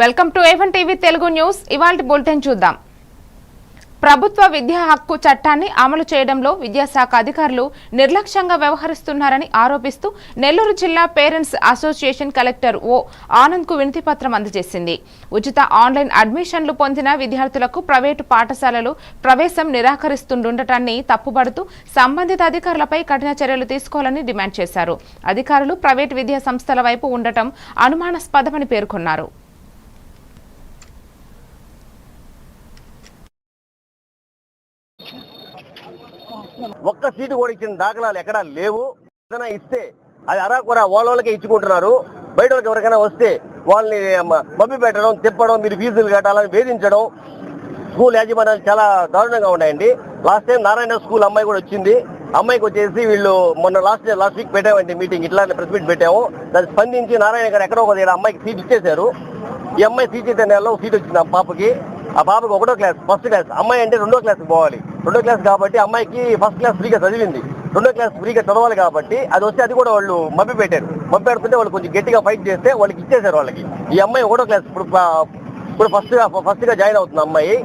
Welcome to A1 TV Telugu news. ఇవాల్టి bulletin చూద్దాం. ప్రభుత్వ విద్యా హక్కు చట్టాన్ని అమలు చేయడంలో విద్యాశాఖ అధికారులు నిర్లక్ష్యంగా వ్యవహరిస్తున్నారని ఆరోపిస్తూ నెల్లూరు జిల్లా పేరెంట్స్ అసోసియేషన్ కలెక్టర్ ఓ ఆనంద్కు వినతి పత్రం అందజేసింది. ఉచిత ఆన్లైన్ అడ్మిషన్లు పొందిన విద్యార్థులకు ప్రైవేటు పాఠశాలలు ప్రవేశం నిరాకరిస్తుండటాన్ని తప్పుపడుతూ సంబంధిత అధికారులపై కఠిన చర్యలు తీసుకోవాలని డిమాండ్ చేశారు. అధికారులు ప్రైవేటు విద్యా సంస్థల వైపు ఉండటం అనుమానాస్పదమని పేర్కొన్నారు. ఒక్క సీటు కూడా ఇచ్చిన దాఖలాలు ఎక్కడా లేవు. ఏదైనా ఇస్తే అది అరాకొరా వాళ్ళకే ఇచ్చుకుంటున్నారు. బయట వాళ్ళకి ఎవరికైనా వస్తే వాళ్ళని మబ్బి పెట్టడం, తిప్పడం, మీరు ఫీజులు కట్టాలని వేధించడం స్కూల్ యాజమాన్యాలు చాలా దారుణంగా ఉన్నాయండి. లాస్ట్ టైం నారాయణ స్కూల్ అమ్మాయి కూడా వచ్చింది. అమ్మాయికి వచ్చేసి వీళ్ళు మొన్న లాస్ట్ వీక్ పెట్టామండి మీటింగ్, ఇట్లా ప్రెస్ మీట్ పెట్టాము. దాన్ని స్పందించి నారాయణ గారు ఎక్కడో ఒక అమ్మాయికి సీట్ ఇచ్చేశారు. ఈ అమ్మాయి సీట్ నెలలో సీట్ వచ్చింది ఆ పాపకి. ఆ పాపకి 1వ క్లాస్, ఫస్ట్ క్లాస్. అమ్మాయి అంటే 2వ క్లాస్కి పోవాలి. 2వ క్లాస్ కాబట్టి అమ్మాయికి ఫస్ట్ క్లాస్ ఫ్రీగా చదివింది. 2వ క్లాస్ ఫ్రీగా చదవాలి కాబట్టి అది వస్తే అది కూడా వాళ్ళు మబ్బి పెట్టారు. మబ్బి పెడుతుంటే వాళ్ళు కొంచెం గట్టిగా ఫైట్ చేస్తే వాళ్ళకి ఇచ్చేశారు వాళ్ళకి. ఈ అమ్మాయి 1వ క్లాస్ ఇప్పుడు ఫస్ట్గా జాయిన్ అవుతుంది అమ్మాయి.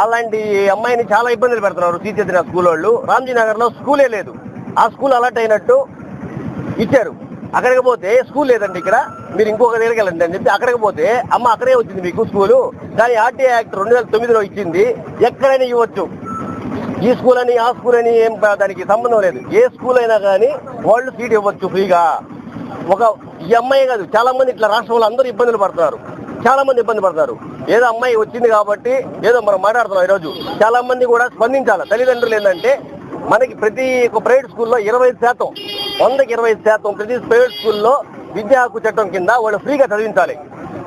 అలాంటి అమ్మాయిని చాలా ఇబ్బందులు పెడుతున్నారు శ్రీచైతన్య స్కూల్ వాళ్ళు. రామ్జీనగర్లో స్కూలే లేదు. ఆ స్కూల్ అలర్ట్ అయినట్టు ఇచ్చారు. అక్కడికి పోతే స్కూల్ లేదండి, ఇక్కడ మీరు ఇంకొక దగ్గరికి వెళ్ళండి అని చెప్పి అక్కడికి పోతే అమ్మ అక్కడే వచ్చింది మీకు స్కూలు. కానీ ఆర్టీఐ యాక్ట్ 2009లో ఇచ్చింది, ఎక్కడైనా ఇవ్వచ్చు. ఈ స్కూల్ అని ఆ స్కూల్ అని ఏం దానికి సంబంధం లేదు. ఏ స్కూల్ అయినా కానీ వాళ్ళు సీట్ ఇవ్వచ్చు ఫ్రీగా. ఈ అమ్మాయి కాదు, చాలా మంది ఇట్లా రాష్ట్రంలో అందరూ ఇబ్బందులు పడుతున్నారు. చాలా మంది ఇబ్బంది పడతారు. ఏదో అమ్మాయి వచ్చింది కాబట్టి ఏదో మనం మాట్లాడుతున్నాం ఈరోజు. చాలా మంది కూడా స్పందించాలి. తల్లిదండ్రులు ఏంటంటే మనకి ప్రతి ఒక్క ప్రైవేట్ స్కూల్లో 25%, 100కి 25% ప్రతి ప్రైవేట్ స్కూల్లో విద్యా హక్కు చట్టం కింద వాళ్ళు ఫ్రీగా చదివించాలి.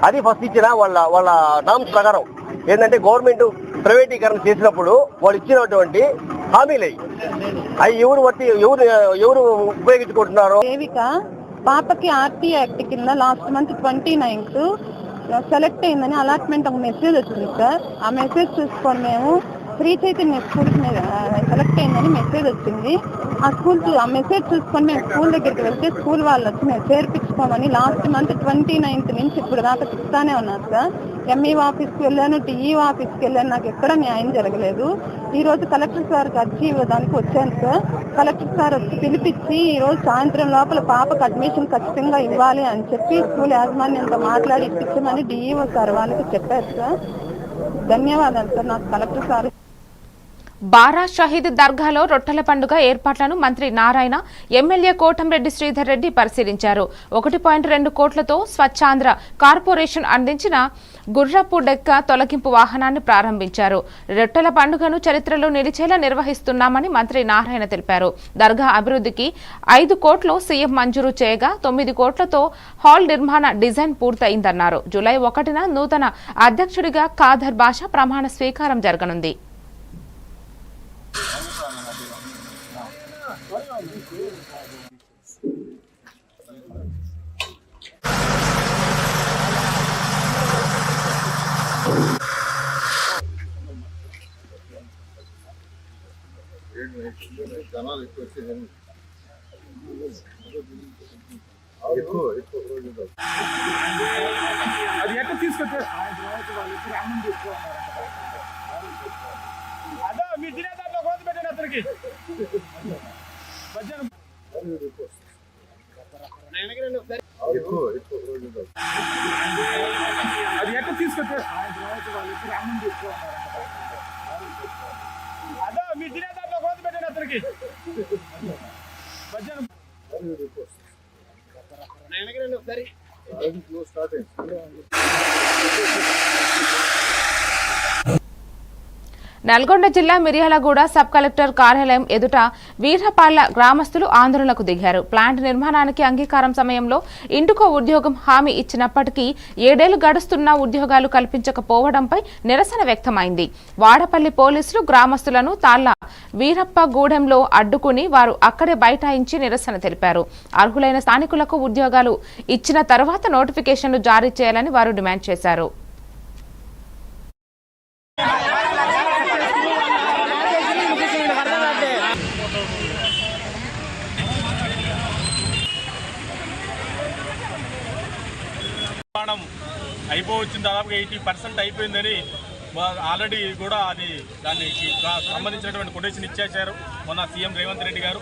అది ఫస్ట్ ఇచ్చిన వాళ్ళ నామ్స్ ప్రకారం ఏంటంటే గవర్నమెంట్ ప్రైవేటీకరణ చేసినప్పుడు వాళ్ళు ఇచ్చినటువంటి హామీలే అవి ఎవరు ఉపయోగించుకుంటున్నారో. పాపకి ఆర్టీ యాక్ట్ కింద లాస్ట్ మంత్ 29th సెలెక్ట్ అయిందని అలాట్మెంట్ ఒక మెసేజ్ వచ్చింది సార్. ఆ మెసేజ్ చూసుకొని మేము శ్రీచైతన్య స్కూల్ సెలెక్ట్ అయిందని మెసేజ్ వచ్చింది. ఆ మెసేజ్ చూసుకొని మేము స్కూల్ దగ్గరికి వెళ్తే స్కూల్ వాళ్ళు వచ్చి మేము చేర్పించుకోమని లాస్ట్ మంత్ 29th నుంచి ఇప్పుడు దాకా చెప్తానే ఉన్నారు సార్. ఎంఈఓ ఆఫీస్కి వెళ్ళాను, టీఈఓ ఆఫీస్కి వెళ్ళాను, నాకు ఎక్కడ న్యాయం జరగలేదు. ఈ రోజు కలెక్టర్ సార్కి అర్జీ ఇవ్వడానికి వచ్చాను సార్. కలెక్టర్ సార్ వచ్చి పిలిపించి ఈ రోజు సాయంత్రం లోపల పాపకు అడ్మిషన్ ఖచ్చితంగా ఇవ్వాలి అని చెప్పి స్కూల్ యాజమాన్యంతో మాట్లాడి ఇప్పించమని డిఈఓ సార్ వాళ్ళకి చెప్పారు సార్. ధన్యవాదాలు సార్. నాకు కలెక్టర్ సార్. బారా షహీద్ దర్గాలో రొట్టెల పండుగ ఏర్పాట్లను మంత్రి నారాయణ, ఎమ్మెల్యే కోటంరెడ్డి శ్రీధర్ రెడ్డి పరిశీలించారు. 1.2 కోట్లతో స్వచ్ఛాంధ్ర కార్పొరేషన్ అందించిన గుర్రపు డెక్క తొలగింపు వాహనాన్ని ప్రారంభించారు. రొట్టెల పండుగను చరిత్రలో నిలిచేలా నిర్వహిస్తున్నామని మంత్రి నారాయణ తెలిపారు. దర్గా అభివృద్ధికి 5 కోట్లు సీఎం మంజూరు చేయగా 9 కోట్లతో హాల్ నిర్మాణ డిజైన్ పూర్తయిందన్నారు. జూలై 1న నూతన అధ్యక్షుడిగా ఖాదర్ బాషా ప్రమాణ స్వీకారం జరగనుంది. అది ఎక్కడ తీసుకొచ్చా అదో మీ తినేదాంట్లో కోత పెట్టండి అతనికి. అది ఎక్కడ తీసుకొచ్చా అదో మీ తినేదాంట్లో కోత పెట్టండి అతనికి. నల్గొండ జిల్లా మిర్యాలగూడ సబ్ కలెక్టర్ కార్యాలయం ఎదుట వీర్హపాళ్ల గ్రామస్తులు ఆందోళనకు దిగారు. ప్లాంట్ నిర్మాణానికి అంగీకారం సమయంలో ఇంటికో ఉద్యోగం హామీ ఇచ్చినప్పటికీ 7 ఏళ్లు గడుస్తున్నా ఉద్యోగాలు కల్పించకపోవడంపై నిరసన వ్యక్తమైంది. వాడపల్లి పోలీసులు గ్రామస్తులను తాళ్ల వీరప్పగూడెంలో అడ్డుకుని వారు అక్కడే బైఠాయించి నిరసన తెలిపారు. అర్హులైన స్థానికులకు ఉద్యోగాలు ఇచ్చిన తర్వాత నోటిఫికేషన్లు జారీ చేయాలని వారు డిమాండ్ చేశారు. అయిపోవచ్చింది, దాదాపుగా 80% అయిపోయిందని ఆల్రెడీ కూడా దానికి సంబంధించినటువంటి కొటేషన్ ఇచ్చేశారు మొన్న సీఎం రేవంత్ రెడ్డి గారు.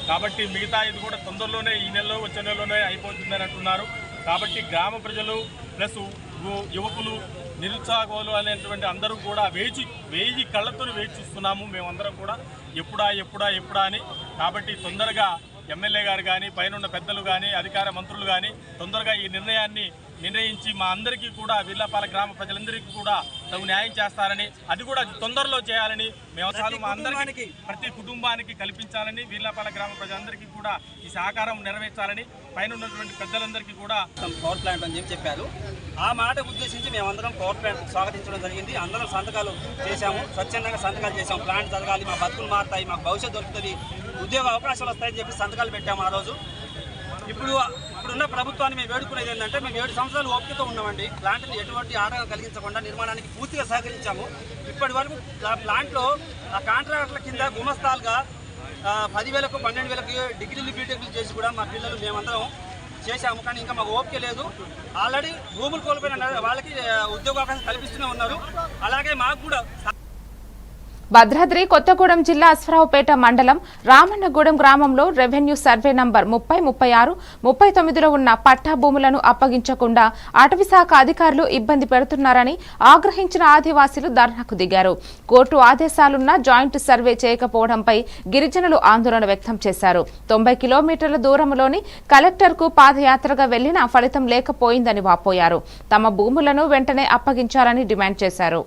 కాబట్టి మిగతా ఇది కూడా తొందరలోనే ఈ నెలలో వచ్చే నెలలోనే అయిపోతుందని అంటున్నారు. కాబట్టి గ్రామ ప్రజలు ప్లస్ యువకులు నిరుత్సాహకులు అనేటువంటి అందరూ కూడా వేయి కళ్ళతో వేచి చూస్తున్నాము మేమందరం కూడా ఎప్పుడా అని. కాబట్టి తొందరగా ఎమ్మెల్యే గారు కానీ పైన పెద్దలు కానీ అధికార మంత్రులు కానీ తొందరగా ఈ నిర్ణయించి మా అందరికీ కూడా వీర్లపాలెం గ్రామ ప్రజలందరికీ కూడా తగు న్యాయం చేస్తారని, అది కూడా తొందరలో చేయాలని మేము మా అందరికీ ప్రతి కుటుంబానికి కల్పించాలని, వీర్లపాలెం గ్రామ ప్రజలందరికీ కూడా ఈ సహకారం నెరవేర్చాలని పైన ఉన్నటువంటి పెద్దలందరికీ కూడా పవర్ ప్లాంట్ అని చెప్పారు. ఆ మాట ఉద్దేశించి మేమందరం పవర్ ప్లాంట్ స్వాగతించడం జరిగింది. అందరం సంతకాలు చేశాము, స్వచ్ఛందంగా సంతకాలు చేశాము. ప్లాంట్ జరగాలి, మా బతుకులు మారుతాయి, మాకు భవిష్యత్తు దొరుకుతుంది, ఉద్యోగ అవకాశాలు వస్తాయని చెప్పి సంతకాలు పెట్టాము ఆ రోజు. ఇప్పుడున్న ప్రభుత్వాన్ని మేము వేడుకునేది ఏంటంటే, మేము 7 సంవత్సరాలు ఓపికతో ఉన్నామండి. ప్లాంట్ని ఎటువంటి ఆటంకం కలిగించకుండా నిర్మాణానికి పూర్తిగా సహకరించాము. ఇప్పటి వరకు ఆ ప్లాంట్లో ఆ కాంట్రాక్టర్ల కింద గుమస్తాలుగా 10,000కు 12,000కి డిగ్రీలు బీటెక్లు చేసి కూడా మా పిల్లలు మేమందరం చేశాము. కానీ ఇంకా మాకు ఓపిక లేదు. ఆల్రెడీ భూములు కోల్పోయిన వాళ్ళకి ఉద్యోగ అవకాశం కల్పిస్తూనే ఉన్నారు. అలాగే మాకు కూడా భద్రాద్రి కొత్తగూడెం జిల్లా అశ్వరావుపేట మండలం రామన్నగూడెం గ్రామంలో రెవెన్యూ సర్వే నంబర్ 30, 36, 39లో ఉన్న పట్టా భూములను అప్పగించకుండా అటవీశాఖ అధికారులు ఇబ్బంది పెడుతున్నారని ఆగ్రహించిన ఆదివాసీలు ధర్నాకు దిగారు. కోర్టు ఆదేశాలున్న జాయింట్ సర్వే చేయకపోవడంపై గిరిజనులు ఆందోళన వ్యక్తం చేశారు. 90 కిలోమీటర్ల దూరంలోని కలెక్టర్కు పాదయాత్రగా వెళ్లినా ఫలితం లేకపోయిందని వాపోయారు. తమ భూములను వెంటనే అప్పగించాలని డిమాండ్ చేశారు.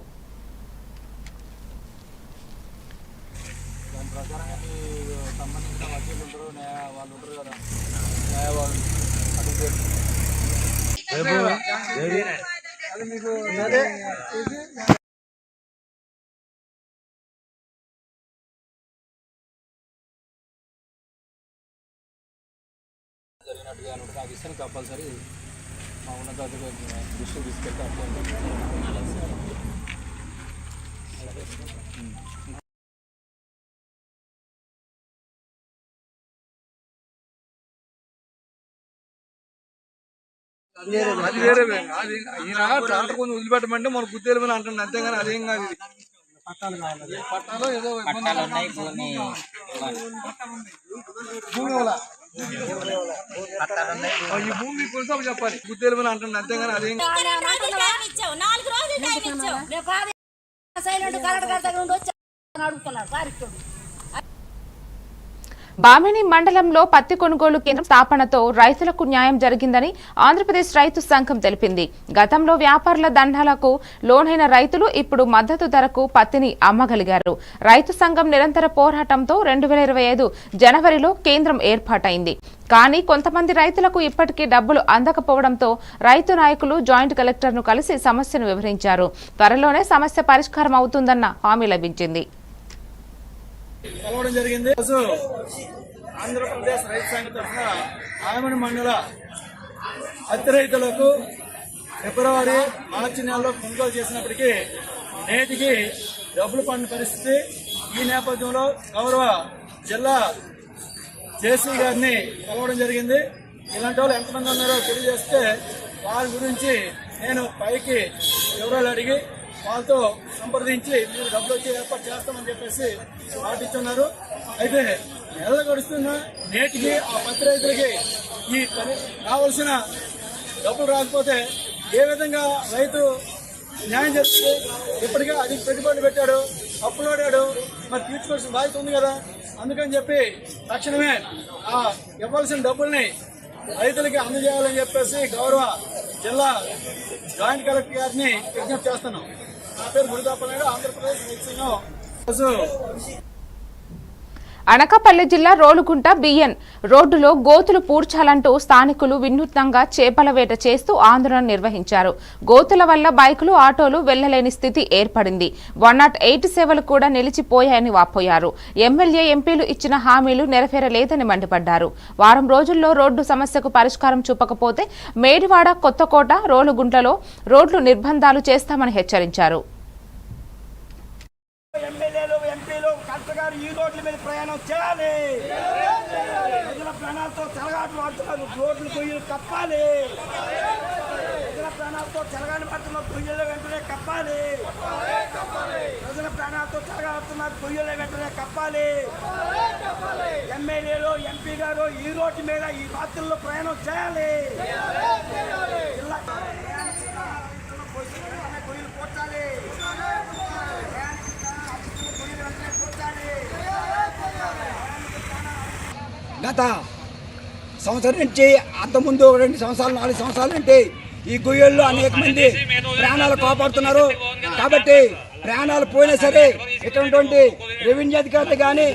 జరిగినట్టుగా ఆ విషయాన్ని కంపల్సరీ మా ఉన్నతాధికారుల దృష్టికి తీసుకెళ్తే అది వేరే అది ఈయన ట్రాక్టర్ కొంచెం వదిలిపెట్టమంటే మన గుర్తెలు మీద అంటుంది, అంతేగాని అదేం కాదు. ఇది పట్టాలో ఏదో ఈ భూమి కోసం చెప్పాలి, గుర్తెలు మీద అంటుంది, అంతేగాని అదేం బామిని మండలంలో పత్తి కొనుగోలు కేంద్రం స్థాపనతో రైతులకు న్యాయం జరిగిందని ఆంధ్రప్రదేశ్ రైతు సంఘం తెలిపింది. గతంలో వ్యాపారుల దండాలకు లోనైన రైతులు ఇప్పుడు మద్దతు ధరకు పత్తిని అమ్మగలిగారు. రైతు సంఘం నిరంతర పోరాటంతో 2025 జనవరిలో కేంద్రం ఏర్పాటైంది. కానీ కొంతమంది రైతులకు ఇప్పటికీ డబ్బులు అందకపోవడంతో రైతు నాయకులు జాయింట్ కలెక్టర్ను కలిసి సమస్యను వివరించారు. త్వరలోనే సమస్య పరిష్కారం అవుతుందన్న హామీ లభించింది. కలవడం జరిగింది. ఆంధ్రప్రదేశ్ రైతు సంఘ తరఫున ఆమని మండల పత్తి రైతులకు ఫిబ్రవరి, మార్చి నెలలో కొనుగోలు చేసినప్పటికీ నేటికి డబ్బులు పడిన పరిస్థితి. ఈ నేపథ్యంలో గౌరవ జిల్లా జేసీ గారిని కలవడం జరిగింది. ఇలాంటి వాళ్ళు ఎంతమంది ఉన్నారో తెలియజేస్తే వారి గురించి నేను పైకి వివరాలు అడిగి వాళ్ళతో సంప్రదించి మీరు డబ్బులు వచ్చి ఏర్పాటు చేస్తామని చెప్పేసి మాటిస్తున్నారు. అయితే నెలలు గడుస్తున్నా నేటికి ఆ పత్తి రైతులకి ఈ కావలసిన డబ్బులు రాకపోతే ఏ విధంగా రైతు న్యాయం చేస్తుంది? ఇప్పటికే అది పెట్టుబడి పెట్టాడు, అప్పులోడాడు, మరి తీర్చుకోవాల్సిన బాధ్యత ఉంది కదా. అందుకని చెప్పి తక్షణమే ఆ ఇవ్వాల్సిన డబ్బుల్ని రైతులకి అందజేయాలని చెప్పేసి గౌరవ జిల్లా జాయింట్ కలెక్టర్ గారిని విజ్ఞప్తి చేస్తున్నాం. నా పేరు గురుదాపనాయుడు, ఆంధ్రప్రదేశ్ రైతు సంఘం. అనకాపల్లి జిల్లా రోలుగుంట బిఎన్ రోడ్డులో గోతులు పూడ్చాలంటూ స్థానికులు వినూత్నంగా చేపల వేట చేస్తూ ఆందోళన నిర్వహించారు. గోతుల వల్ల బైకులు, ఆటోలు వెళ్లలేని స్థితి ఏర్పడింది. 108 సేవలు కూడా నిలిచిపోయాయని వాపోయారు. ఎమ్మెల్యే, ఎంపీలు ఇచ్చిన హామీలు నెరవేరలేదని మండిపడ్డారు. వారం రోజుల్లో రోడ్డు సమస్యకు పరిష్కారం చూపకపోతే మేడివాడ, కొత్తకోట, రోలుగుంటలో రోడ్లు నిర్బంధాలు చేస్తామని హెచ్చరించారు. ఎమ్మెల్యేలు, ఎంపీలు, కలెక్టర్ గారు ఈ రోడ్ల మీద ప్రయాణం చేయాలి. ప్రజల ప్రాణాలతో చెలగాటలు ఆడుతున్నారు. రోడ్లు కొయ్యలు తప్పాలి. ప్రజల ప్రాణాలతో చెలగాని పడుతున్న గొయ్యల వెంటనే కప్పాలి. ప్రజల ప్రాణాలతో చెలగాడుతున్న గొయ్యల వెంటనే కప్పాలి. ఎమ్మెల్యేలు ఎంపీ గారు ఈ రోడ్డు మీద ఈ రాత్రుల్లో ప్రయాణం చేయాలి. గొయ్యలు పోర్చాలి. గత సంవత్సరం నుంచి అంతకుముందు 2 సంవత్సరాలు 4 సంవత్సరాల నుండి ఈ గొయ్యల్లో అనేక మంది ప్రాణాలు కాపాడుతున్నారు. కాబట్టి ప్రాణాలు పోయినా సరే ఇటువంటి రెవెన్యూ అధికారులు కానీ,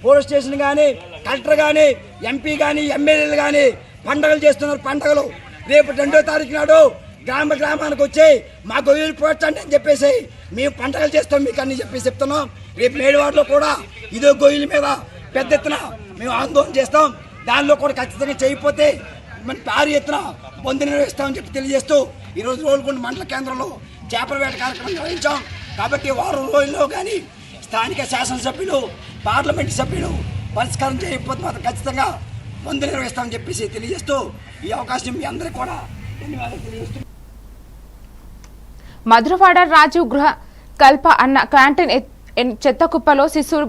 పోలీస్ స్టేషన్ కానీ, కలెక్టర్ కానీ, ఎంపీ కానీ, ఎమ్మెల్యేలు కానీ పండుగలు చేస్తున్నారు. పండుగలు రేపు 2వ తారీఖు నాడు గ్రామానికి వచ్చి మా గొయ్యలు పోర్చండి అని చెప్పేసి మేము పండుగలు చేస్తాం మీకు అన్ని చెప్తున్నాం. రేపు మేడివాడలో కూడా ఇదో గొయ్యల మీద పెద్ద ఎత్తున మేము ఆందోళన చేస్తాం. దానిలో కూడా ఖచ్చితంగా చేయకపోతే మన భారీ ఎత్తున బంద్ నిర్వహిస్తామని చెప్పి తెలియజేస్తూ ఈరోజు రోల్కొండ మండల కేంద్రంలో చేపల వేట కార్యక్రమం నిర్వహించాం. కాబట్టి వారం రోజుల్లో కానీ స్థానిక శాసనసభ్యులు, పార్లమెంటు సభ్యులు పరిష్కారం చేయకపోతే మాత్రం ఖచ్చితంగా బంద్ నిర్వహిస్తామని చెప్పేసి తెలియజేస్తూ ఈ అవకాశం మీ అందరికీ కూడా ధన్యవాదాలు తెలియజేస్తూ మధురవాడ రాజీవ్ గృహ కల్ప అన్న క్యాంటీన్ చెత్తకుప్పలో శిశువు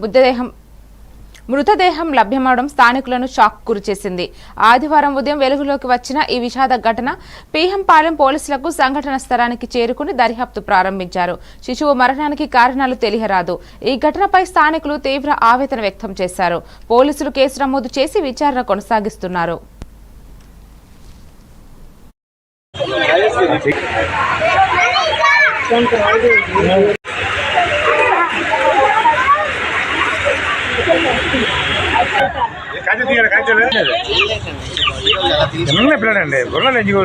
మృతదేహం లభ్యమవడం స్థానికులను షాక్ గురిచేసింది. ఆదివారం ఉదయం వెలుగులోకి వచ్చిన ఈ విషాద ఘటన పీహంపాలెం పోలీసులకు సంఘటన స్థలానికి చేరుకుని దర్యాప్తు ప్రారంభించారు. శిశువు మరణానికి కారణాలు తెలియరాదు. ఈ ఘటనపై స్థానికులు తీవ్ర ఆవేదన వ్యక్తం చేశారు. పోలీసులు కేసు నమోదు చేసి విచారణ కొనసాగిస్తున్నారు. పిల్లడండి గొర్రెలు ఎంచుకోవాలి. పిల్లడండి గొర్రెలు ఎంచుకోవాలి.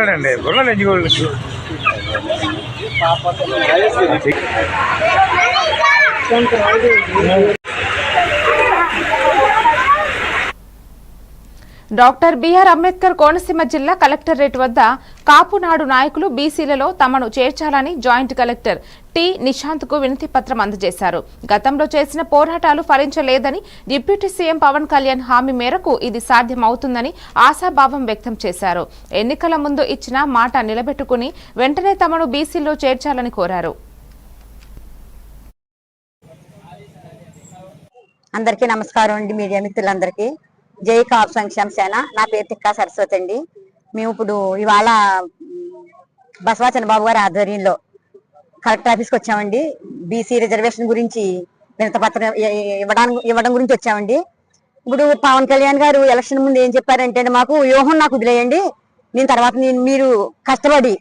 పిల్లడండి గొర్రెలు ఎంచుకోవాలి. డాక్టర్ బిఆర్ అంబేద్కర్ కోనసీమ జిల్లా కలెక్టరేట్ వద్ద కాపునాడు నాయకులు బీసీలలో తమను చేర్చాలని జాయింట్ కలెక్టర్ టి నిశాంత్ కు వినతి పత్రం అందజేశారు. గతంలో చేసిన పోరాటాలు ఫలించలేదని, డిప్యూటీ సీఎం పవన్ కళ్యాణ్ హామీ మేరకు ఇది సాధ్యమవుతుందని ఆశాభావం వ్యక్తం చేశారు. ఎన్నికల ముందు ఇచ్చిన మాట నిలబెట్టుకుని వెంటనే తమను బీసీలో చేర్చాలని కోరారు. అందరికీ నమస్కారం అండి. మీడియా మిత్రులందరికీ జై కాపు సంక్షేమ సేన. నా పేరు తిక్కా సరస్వతి అండి. మేము ఇప్పుడు ఇవాళ బసవా చంద్రబాబు గారి ఆధ్వర్యంలో కలెక్టర్ ఆఫీస్కి వచ్చామండి. బీసీ రిజర్వేషన్ గురించి వినతిపత్రం ఇవ్వడం గురించి వచ్చామండి. ఇప్పుడు పవన్ కళ్యాణ్ గారు ఎలక్షన్ ముందు ఏం చెప్పారంటే, మాకు వ్యూహం నాకు వదిలేయండి, నేను తర్వాత మీరు కష్టపడి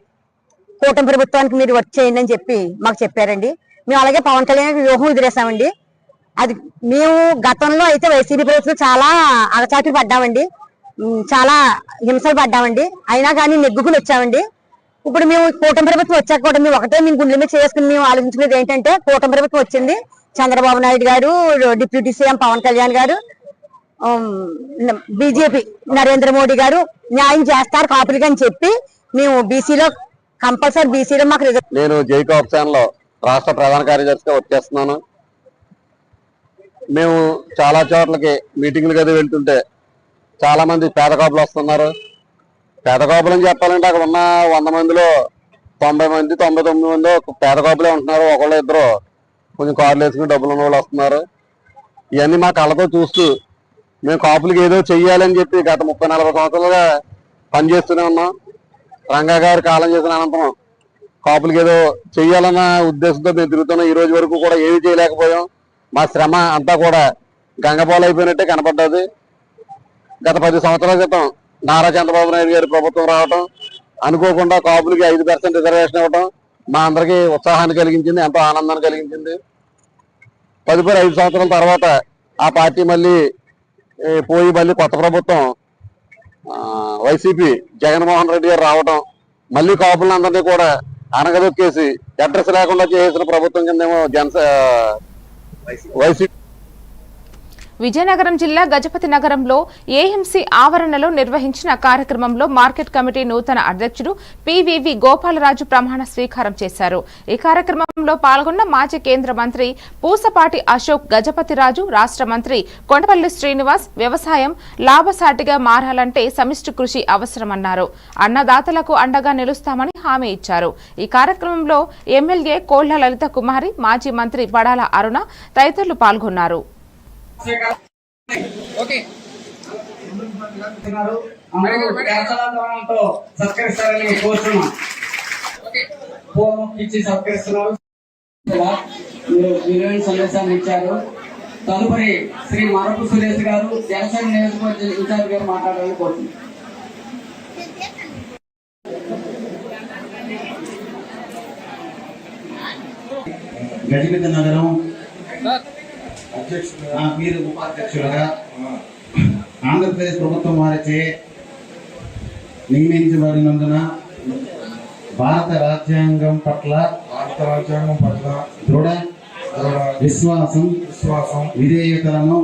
కూటమి ప్రభుత్వానికి మీరు వర్క్ చేయండి అని చెప్పి మాకు చెప్పారండి. మేము అలాగే పవన్ కళ్యాణ్ వ్యూహం వదిలేసామండి. అది మేము గతంలో అయితే వైసీపీ ప్రభుత్వం చాలా అగచాట్లు పడ్డామండి, చాలా హింసలు పడ్డామండి. అయినా కానీ నెగ్గుకుని వచ్చామండి. ఇప్పుడు మేము కూటమి ప్రభుత్వం వచ్చాక కూడా మేము ఒకటే మేము గుండెల మీద చేసుకుని మేము ఆలోచించుకునేది ఏంటంటే, కూటమి ప్రభుత్వం వచ్చింది, చంద్రబాబు నాయుడు గారు, డిప్యూటీ సీఎం పవన్ కళ్యాణ్ గారు, బీజేపీ నరేంద్ర మోడీ గారు న్యాయం చేస్తారు కాపులకి అని చెప్పి మేము బీసీలో కంపల్సరీ బీసీలో మాకు నేను జైకో ఆప్షన్లో రాష్ట్ర ప్రధాన కార్యదర్శిగా వచ్చేస్తున్నాను. మేము చాలా చోట్లకి మీటింగ్లు గది వెళ్తుంటే చాలా మంది పేద కాపులు వస్తున్నారు. పేద కాపులు అని చెప్పాలంటే అక్కడ ఉన్న 100 మందిలో 90 మంది 99 మంది పేద కాపులే ఉంటున్నారు. ఒకళ్ళు ఇద్దరు కొంచెం కార్లు వేసుకుని డబ్బులు ఉన్న వాళ్ళు వస్తున్నారు. ఇవన్నీ మా కళ్ళతో చూస్తూ మేము కాపులకి ఏదో చెయ్యాలని చెప్పి గత 30-40 సంవత్సరాలుగా పనిచేస్తూనే ఉన్నాం. రంగా గారు కాలం చేసిన అనంతరం కాపులకి ఏదో చెయ్యాలన్న ఉద్దేశంతో మేము తిరుగుతున్నాం. ఈ రోజు వరకు కూడా ఏమీ చేయలేకపోయాం. మా శ్రమ అంతా కూడా గంగపోలు అయిపోయినట్టే కనపడ్డది. గత 10 సంవత్సరాల క్రితం నారా చంద్రబాబు నాయుడు గారి ప్రభుత్వం రావటం, అనుకోకుండా కాపులకి 5% రిజర్వేషన్ ఇవ్వడం మా అందరికీ ఉత్సాహాన్ని కలిగించింది, ఎంతో ఆనందాన్ని కలిగించింది. తదుపరి 5 సంవత్సరాల తర్వాత ఆ పార్టీ మళ్ళీ పోయి మళ్ళీ కొత్త ప్రభుత్వం వైసీపీ జగన్మోహన్ రెడ్డి గారు రావడం, మళ్ళీ కాపులందరినీ కూడా అనగదొక్కేసి అడ్రస్ లేకుండా చేసిన ప్రభుత్వం కిందేమో వైసీపీ. విజయనగరం జిల్లా గజపతి నగరంలో ఏఎంసీ ఆవరణలో నిర్వహించిన కార్యక్రమంలో మార్కెట్ కమిటీ నూతన అధ్యక్షుడు పివివి గోపాలరాజు ప్రమాణ స్వీకారం చేశారు. ఈ కార్యక్రమంలో పాల్గొన్న మాజీ కేంద్ర మంత్రి పూసపాటి అశోక్ గజపతిరాజు, రాష్ట్ర మంత్రి కొండపల్లి శ్రీనివాస్ వ్యవసాయం లాభసాటిగా మారాలంటే సమిష్టి కృషి అవసరమన్నారు. అన్నదాతలకు అండగా నిలుస్తామని హామీ ఇచ్చారు. ఈ కార్యక్రమంలో ఎమ్మెల్యే కోళ్ల లలిత కుమారి, మాజీ మంత్రి పడాల అరుణ తదితరులు పాల్గొన్నారు. సత్కరిస్తారని కోరుతున్నాం. సత్కరిస్తున్నారు. విలువైన సందేశాన్ని ఇచ్చారు. తదుపరి శ్రీ మరపు సురేష్ గారు జనసేన నియోజకవర్గ ఇన్ఛార్జ్ గారు మాట్లాడాలని కోరుతున్నాం. గజపతి నగరం మీరు ఉపాధ్యక్షులుగా ఆంధ్రప్రదేశ్ ప్రభుత్వం వారిచే నియమించబడినందున భారత రాజ్యాంగం పట్ల దృఢ విశ్వాసం విధేయతలను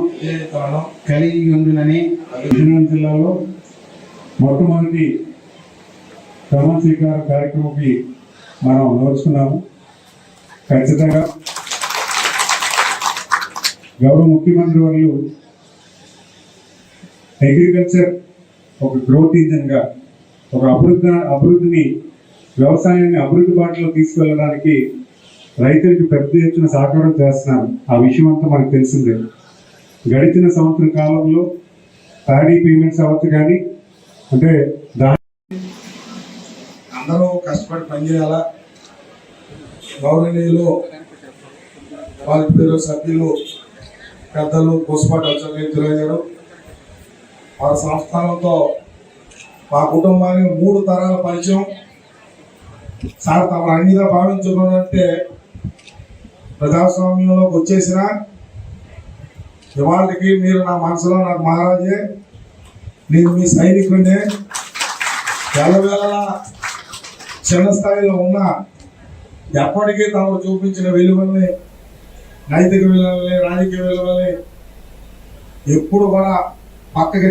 కలిగి ఉండునని విజయనగరం జిల్లాలో మొట్టమొదటి ప్రమాణ స్వీకార కార్యక్రమంకి మనం నడుచుకున్నాము. ఖచ్చితంగా గౌరవ ముఖ్యమంత్రి వారు అగ్రికల్చర్ ఒక గ్రోత్ ఇంజన్ గా, ఒక అభివృద్ధిని వ్యవసాయాన్ని అభివృద్ధి బాటలో తీసుకెళ్ళడానికి రైతులకు పెద్ద ఎత్తున సహకారం చేస్తున్నారు. ఆ విషయం అంతా మనకు తెలిసిందే. గడిచిన సంవత్సరం కాలంలో ప్యాడీ పేమెంట్స్ అవ్వచ్చు, కానీ అంటే అందరూ కష్టపడి పనిచేయాలా. గౌరవనీయులు వారి సభ్యులు పెద్దలు పూసపాటి అశోక్ గారు వారి సంస్థానంతో మా కుటుంబానికి 3 తరాల పరిచయం. సార్ తమ అన్నిగా భావించుకున్నట్టే ప్రజాస్వామ్యంలోకి వచ్చేసిన ఇవాళకి మీరు నా మనసులో నాకు మహారాజే, నేను మీ సైనికుడినే. ఎల్లవేళలా చిన్న స్థాయిలో ఉన్నా ఎప్పటికీ తమకు చూపించిన విలువల్ని, నైతిక విలువల్ని, రాజకీయ విలువల్ని ఎప్పుడు కూడా పక్కకి.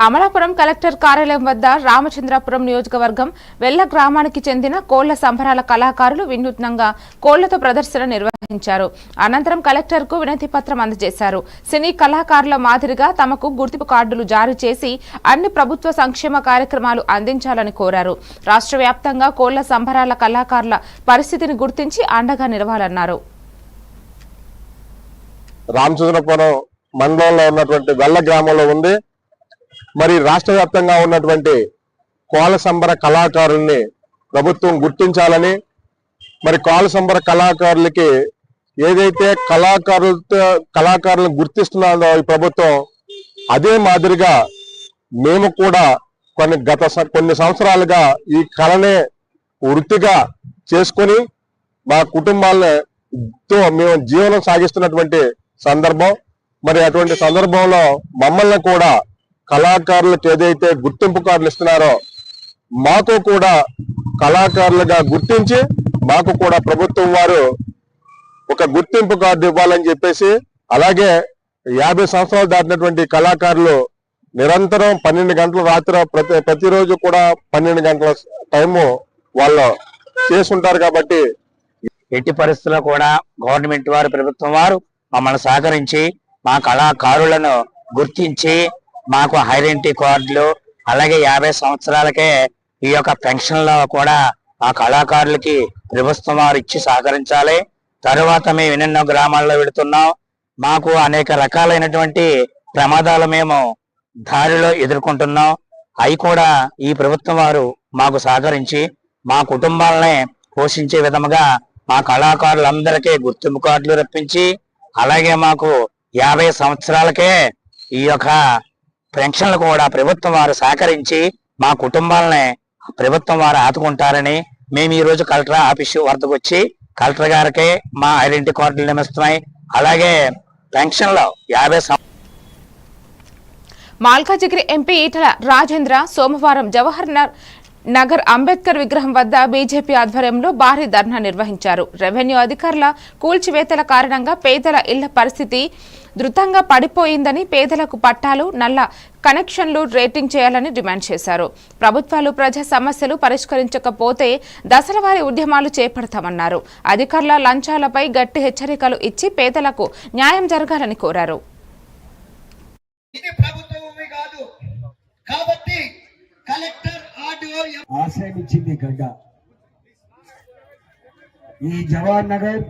అమలాపురం కలెక్టర్ కార్యాలయం వద్ద రామచంద్రాపురం నియోజకవర్గం వెల్ల గ్రామానికి చెందిన కోళ్ల సంబరాల కళాకారులు వినూత్నంగా కోళ్లతో ప్రదర్శన నిర్వహించారు. అనంతరం కలెక్టర్ కు వినతి పత్రం అందజేశారు. సినీ కళాకారుల మాదిరిగా తమకు గుర్తింపు కార్డులు జారీ చేసి అన్ని ప్రభుత్వ సంక్షేమ కార్యక్రమాలు అందించాలని కోరారు. రాష్ట్ర వ్యాప్తంగా కోళ్ల సంబరాల కళాకారుల పరిస్థితిని గుర్తించి అండగా నిలవాలన్నారు. రామచంద్రపురం మండలంలో ఉన్నటువంటి వెల్ల గ్రామంలో ఉంది. మరి రాష్ట్ర వ్యాప్తంగా ఉన్నటువంటి కోళ్ల సంబర కళాకారుల్ని ప్రభుత్వం గుర్తించాలని, మరి కోళ్ల సంబర కళాకారులకి ఏదైతే కళాకారులను గుర్తిస్తున్నారో ఈ ప్రభుత్వం, అదే మాదిరిగా మేము కూడా కొన్ని సంవత్సరాలుగా ఈ కళనే వృత్తిగా చేసుకొని మా కుటుంబాలతో మేము జీవనం సాగిస్తున్నటువంటి సందర్భం. మరి అటువంటి సందర్భంలో మమ్మల్ని కూడా కళాకారులకు ఏదైతే గుర్తింపు కార్డులు ఇస్తున్నారో మాకు కూడా కళాకారులుగా గుర్తించి మాకు కూడా ప్రభుత్వం వారు ఒక గుర్తింపు కార్డు ఇవ్వాలని చెప్పేసి, అలాగే 50 సంవత్సరాలు దాటినటువంటి కళాకారులు నిరంతరం 12 గంటలు రాత్రి ప్రతిరోజు కూడా 12 గంటల టైము వాళ్ళు చేసుంటారు. కాబట్టి ఎట్టి పరిస్థితుల్లో కూడా గవర్నమెంట్ వారు, ప్రభుత్వం వారు మమ్మల్ని సహకరించి మా కళాకారులను గుర్తించి మాకు ఐడెంటిటీ కార్డులు, అలాగే 50 సంవత్సరాలకే ఈ యొక్క పెన్షన్లో కూడా మా కళాకారులకి ప్రభుత్వం వారు ఇచ్చి సహకరించాలి. తరువాత మేము ఎన్నెన్నో గ్రామాల్లో వెళుతున్నాం. మాకు అనేక రకాలైనటువంటి ప్రమాదాలు మేము దారిలో ఎదుర్కొంటున్నాం. అవి కూడా ఈ ప్రభుత్వం వారు మాకు సహకరించి మా కుటుంబాలనే పోషించే విధముగా మా కళాకారులందరికీ గుర్తింపు కార్డులు రప్పించి, అలాగే మాకు 50 సంవత్సరాలకే ఈ యొక్క పెన్షన్లు కూడా ప్రభుత్వం వారు సహకరించి మా కుటుంబాలని ప్రభుత్వం వారు ఆదుకుంటారని మేము ఈ రోజు కలెక్టర్ ఆఫీసు వద్దకు వచ్చి కలెక్టర్ గారికి మా ఐడెంటిటీ కార్డులు నిమిత్తమై, అలాగే పెన్షన్లో 50 మాల్కాజిగిరి ఎంపీ ఈటల రాజేంద్ర సోమవారం జవహర్ నగర్ అంబేద్కర్ విగ్రహం వద్ద బీజేపీ ఆధ్వర్యంలో భారీ ధర్నా నిర్వహించారు. రెవెన్యూ అధికారుల కూల్చివేతల కారణంగా పేదల ఇళ్ల పరిస్థితి ద్రుతంగా పడిపోయిందని, పేదలకు పట్టాలు, నల్ల కనెక్షన్లు రేటింగ్ చేయాలని డిమాండ్ చేశారు. ప్రభుత్వాలు ప్రజా సమస్యలు పరిష్కరించకపోతే దశలవారీ ఉద్యమాలు చేపడతామన్నారు. అధికారుల లంచాలపై గట్టి హెచ్చరికలు ఇచ్చి పేదలకు న్యాయం జరగాలని కోరారు. ఆశ్రయం ఇచ్చింది గడ్డ. ఈ జవహర్ నగర్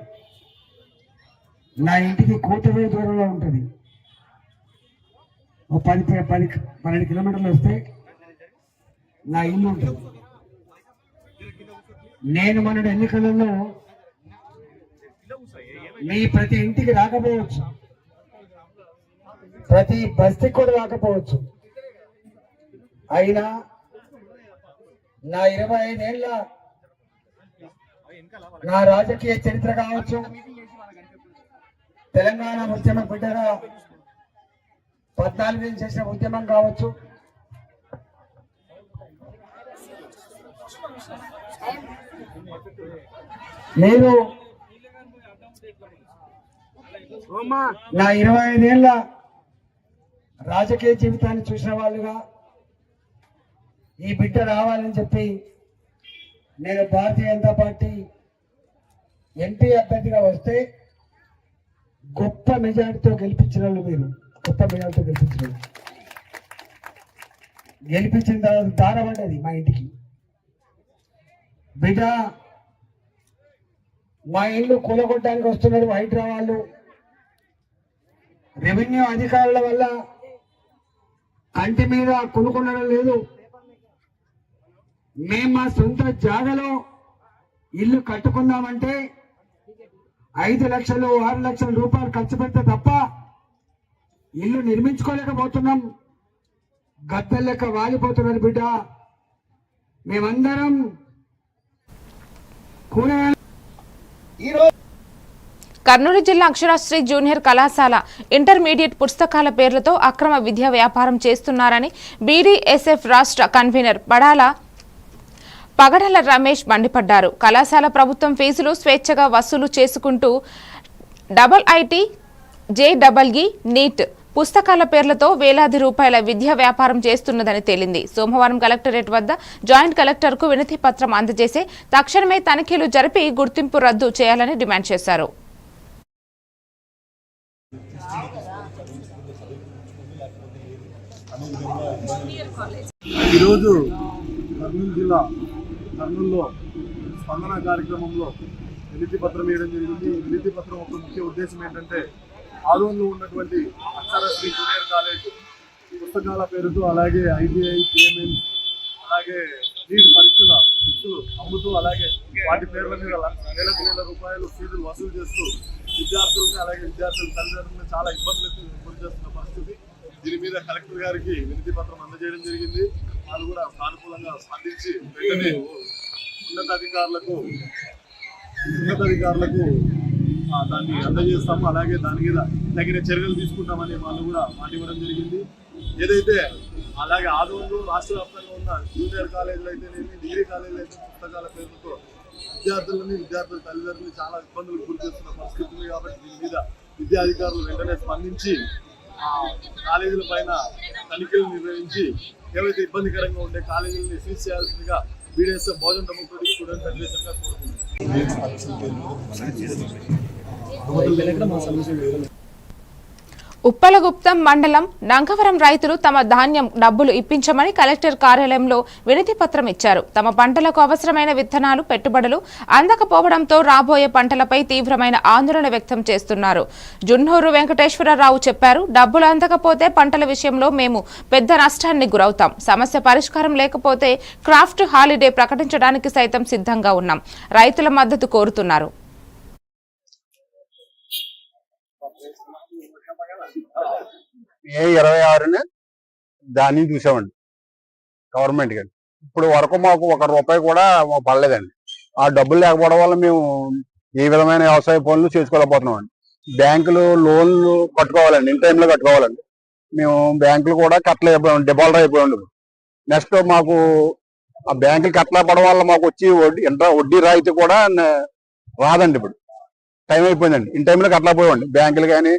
నా ఇంటికి కూతురు దూరంలో ఉంటుంది. 12 కిలోమీటర్లు వస్తే నా ఇల్లు ఉంటుంది. నేను మన ఎన్నికలలో మీ ప్రతి ఇంటికి రాకపోవచ్చు, ప్రతి బస్తీకి కూడా రాకపోవచ్చు. అయినా నా 25 ఏళ్ళ నా రాజకీయ చరిత్ర కావచ్చు, తెలంగాణ ఉద్యమ బిడ్డగా 14 ఏళ్ళు చేసిన ఉద్యమం కావచ్చు, నేను నా 25 ఏళ్ళ రాజకీయ జీవితాన్ని చూసిన వాళ్ళుగా ఈ బిడ్డ రావాలని చెప్పి నేను భారతీయ జనతా పార్టీ ఎంపీ అభ్యర్థిగా వస్తే గొప్ప మెజార్టీతో గెలిపించిన వాళ్ళు, మీరు గొప్ప మెజార్టీతో గెలిపించిన తర్వాత దారపడ్డది మా ఇంటికి. బిడ్డ మా ఇల్లు కూలగొట్టడానికి వస్తున్నారు హైడ్రా వాళ్ళు. రెవెన్యూ అధికారుల వల్ల కంటి మీద కొనుక్కొనడం లేదు. మేము మా సొంత జాగలో ఇల్లు కట్టుకుందామంటే 5 లక్షలు 6 లక్షల రూపాయలు ఖర్చు పెడితే తప్ప ఇల్లు నిర్మించుకోలేకపోతున్నాం. గద్దె లెక్క వాలిపోతున్నారు బిడ్డ. మేమందరం కర్నూలు జిల్లా అక్షరాశ్రీ జూనియర్ కళాశాల ఇంటర్మీడియట్ పుస్తకాల పేర్లతో అక్రమ విద్యా వ్యాపారం చేస్తున్నారని బీడీఎస్ఎఫ్ రాష్ట్ర కన్వీనర్ పగడల రమేష్ మండిపడ్డారు. కళాశాల ప్రభుత్వం ఫీజులు స్వేచ్ఛగా వసూలు చేసుకుంటూ ఐఐటీ, జేఈఈ, నీట్ పుస్తకాల పేర్లతో వేలాది రూపాయల విద్యా వ్యాపారం చేస్తున్నదని తేలింది. సోమవారం కలెక్టరేట్ వద్ద జాయింట్ కలెక్టర్కు వినతి పత్రం అందజేసి తక్షణమే తనిఖీలు జరిపి గుర్తింపు రద్దు చేయాలని డిమాండ్ చేశారు. ఈరోజు కర్నూలు జిల్లా కర్నూలులో స్పందన కార్యక్రమంలో వినతి పత్రం వేయడం జరిగింది. వినతి పత్రం ఒక ముఖ్య ఉద్దేశం ఏంటంటే ఆదోన్లో ఉన్నటువంటి అక్షరాశ్రీ జూనియర్ కాలేజ్ పుస్తకాల పేరుతో, అలాగే ఐటీఐ, జేఎంఎన్, అలాగే నీట్ పరీక్షలు అమ్ముతూ, అలాగే వాటి పేర్ల మీద వేల రూపాయలు ఫీజులు వసూలు చేస్తూ విద్యార్థులను, అలాగే విద్యార్థుల తల్లిదండ్రులను చాలా ఇబ్బందులకు గురి చేస్తున్న పరిస్థితి. దీని మీద కలెక్టర్ గారికి వినతి పత్రం అందజేయడం జరిగింది. వాళ్ళు కూడా సానుకూలంగా స్పందించి వెంటనే ఉన్నతాధికారులకు దాన్ని అందజేస్తాము, అలాగే దాని మీద తగిన చర్యలు తీసుకుంటామని వాళ్ళు కూడా మాట ఇవ్వడం జరిగింది. ఏదైతే అలాగే ఆదోన్లో రాష్ట్ర వ్యాప్తంగా ఉన్న జూనియర్ కాలేజీలు అయితేనేమి, డిగ్రీ కాలేజీలు అయితే పుస్తకాల పేరుతో విద్యార్థుల తల్లిదండ్రులు చాలా ఇబ్బందులకు గురి చేస్తున్న పరిస్థితి ఉంది. కాబట్టి దీని మీద విద్యాధికారులు వెంటనే స్పందించి కాలేజీల పైన తనిఖీలు నిర్వహించి ఏవైతే ఇబ్బందికరంగా ఉండే కాలేజీలని సీజ్ చేయాల్సిందిగా బీడీఎస్ఎఫ్ బహుజన్ డెమోక్రటిక్ స్టూడెంట్ ఫెడరేషన్గా కోరుతుంది. ఉప్పలగుప్తం మండలం నంగవరం రైతులు తమ ధాన్యం డబ్బులు ఇప్పించమని కలెక్టర్ కార్యాలయంలో వినతి పత్రం ఇచ్చారు. తమ పంటలకు అవసరమైన విత్తనాలు, పెట్టుబడులు అందకపోవడంతో రాబోయే పంటలపై తీవ్రమైన ఆందోళన వ్యక్తం చేస్తున్నారు. జున్నూరు వెంకటేశ్వరరావు చెప్పారు. డబ్బులు అందకపోతే పంటల విషయంలో మేము పెద్ద నష్టానికి గురవుతాం. సమస్య పరిష్కారం లేకపోతే క్రాఫ్ట్ హాలిడే ప్రకటించడానికి సైతం సిద్ధంగా ఉన్నాం. రైతుల మద్దతు కోరుతున్నారు. మే 26న దాన్ని చూసామండి గవర్నమెంట్ కి. ఇప్పుడు వరకు మాకు 1 రూపాయి కూడా పడలేదండి. ఆ డబ్బులు లేకపోవడం వల్ల మేము ఏ విధమైన వ్యవసాయ పనులు చేసుకోలేకపోతున్నాం అండి. బ్యాంకులు లోన్లు కట్టుకోవాలండి, ఇన్ టైంలో కట్టుకోవాలండి. మేము బ్యాంకులు కూడా కట్టలేకపోయాం, డిఫాల్టర్ అయిపోయాం. నెక్స్ట్ మాకు ఆ బ్యాంకులు కట్టలేపడం వల్ల మాకు వచ్చి వడ్డీ రాయితీ కూడా రాదండి. ఇప్పుడు టైం అయిపోయిందండి. ఇన్ టైంలో కట్టలేకపోయామండి. బ్యాంకులు కానీ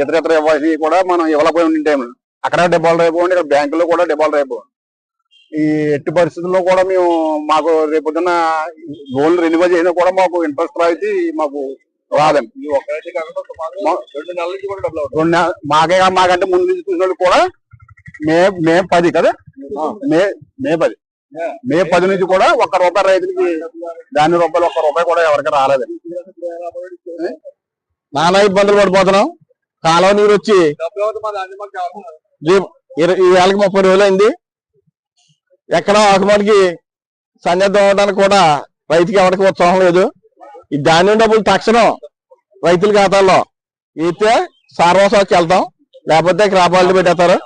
ఇతర ఇవ్వాల్సి కూడా మనం ఇవ్వలేకపోయాం ఇన్ టైంలో. అక్కడ డిఫాల్టర్ అయిపోయింది, ఇక్కడ బ్యాంకులో కూడా డిఫాల్టర్ అయిపోయాం. ఈ ఎట్టి పరిస్థితుల్లో కూడా మేము మాకు రేపొద్దున లోన్ రెన్యువల్ చేసినా కూడా మాకు ఇంట్రెస్ట్ రాయితీ మాకు రాదండి. మాకంటే ముందు నుంచి చూసిన కూడా మే 10 కదా, మే 10 నుంచి కూడా ₹1 రైతులకి ధాన్యం రూపాయలు ₹1 కూడా ఎవరికి రాలేదండి. నానా ఇబ్బందులు పడిపోతున్నాం. కాలువ నీరు వచ్చి ఈ వేళకి 30 రోజులు అయింది. ఎక్కడ ఆకుమాటికి సన్నిధం అవడానికి కూడా రైతుకి ఎవరికి ఉత్సాహం లేదు. ఈ ధాన్యం డబ్బులు తక్షణం రైతుల ఖాతాల్లో అయితే సార్వసాకి వెళ్తాం, లేకపోతే క్రాపాలు పెట్టేస్తారు.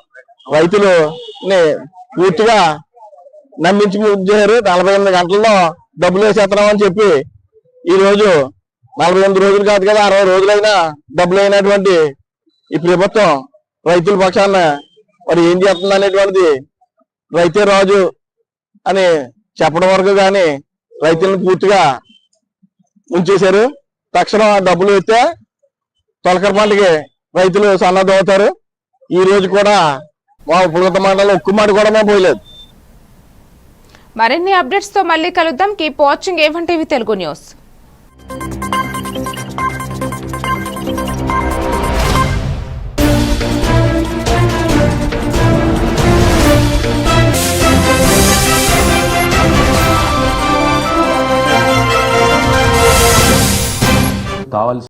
రైతులు పూర్తిగా నమ్మించి చేశారు. 48 గంటల్లో డబ్బులు వేసేస్తున్నాం అని చెప్పి ఈ రోజు 48 రోజులు కాదు కదా, 60 రోజులైనా డబ్బులు అయినటువంటి ఈ ప్రభుత్వం రైతుల పక్షాన మరి ఏం చేస్తుంది అనేటువంటిది రైతే రాజు అని చెప్పడం వరకు కానీ రైతులను పూర్తిగా ఉంచేశారు. తక్షణం ఆ డబ్బులు ఇస్తే తొలకర పంటకి రైతులు సన్నద్ధం అవుతారు. ఈ రోజు కూడా మా పులగత మండలంలో ఒక్క మాట కూడా మేము పోయలేదు. మరిన్ని అప్డేట్స్ తో మళ్ళీ కలుద్దాం. Keep watching A1 TV Telugu news. కావాల్సిన